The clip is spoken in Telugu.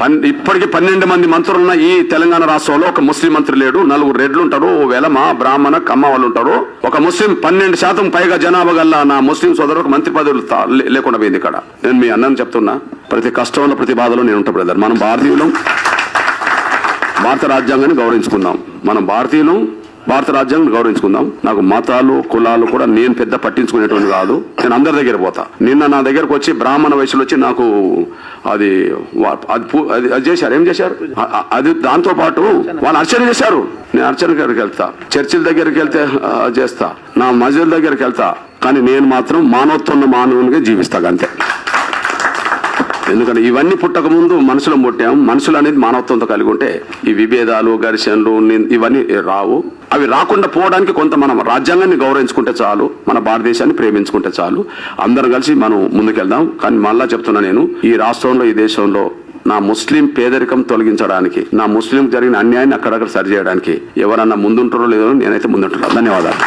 ఇప్పటికీ 12 మంది మంత్రులున్న ఈ తెలంగాణ రాష్ట్రంలో ఒక ముస్లిం మంత్రి లేడు. 4 రెడ్లు ఉంటారు, వెలమ బ్రాహ్మణ కమ్మ వాళ్ళు ఉంటారు. ఒక ముస్లిం 12% పైగా జనాభా గల్ల నా ముస్లిం సోదరులకు మంత్రి పదవులు లేకుండా పోయింది. ఇక్కడ నేను మీ అన్నని చెప్తున్నా, ప్రతి కష్టంలో ప్రతి బాధలో నేను ఉంటా బ్రదర్. మనం భారతీయులం, భారత రాజ్యాంగాన్ని గౌరవించుకుందాం. మనం భారతీయులం, భారత రాజ్యాంగం గౌరవించుకుందాం. నాకు మతాలు కులాలు కూడా నేను పెద్ద పట్టించుకునేటువంటి కాదు. నేను అందరి దగ్గర పోతా. నిన్న నా దగ్గరకు వచ్చి బ్రాహ్మణ వయసులో వచ్చి నాకు అది చేశారు. ఏం చేశారు? అది దాంతో పాటు వాళ్ళు అర్చన చేశారు. నేను అర్చన దగ్గరికి వెళ్తా, చర్చిల దగ్గరికి వెళ్తే చేస్తా, నా మస్జిద్ దగ్గరికి వెళ్తా. కానీ నేను మాత్రం మానవత్వం మానవునిగా జీవిస్తా అంతే. ఎందుకంటే ఇవన్నీ పుట్టక ముందు మనుషులను పుట్టాం. మనుషులు అనేది మానవత్వంతో కలిగి ఉంటే ఈ విభేదాలు ఘర్షణలు ఇవన్నీ రావు. అవి రాకుండా పోవడానికి కొంత మనం రాజ్యాంగాన్ని గౌరవించుకుంటే చాలు, మన భారతదేశాన్ని ప్రేమించుకుంటే చాలు. అందరం కలిసి మనం ముందుకెళ్దాం. కానీ మళ్ళా చెప్తున్నా, నేను ఈ రాష్ట్రంలో ఈ దేశంలో నా ముస్లిం పేదరికం తొలగించడానికి, నా ముస్లిం జరిగిన అన్యాయాన్ని అక్కడక్కడ సరిచేయడానికి ఎవరన్నా ముందుంటారో లేదో నేనైతే ముందుంటున్నాను. ధన్యవాదాలు.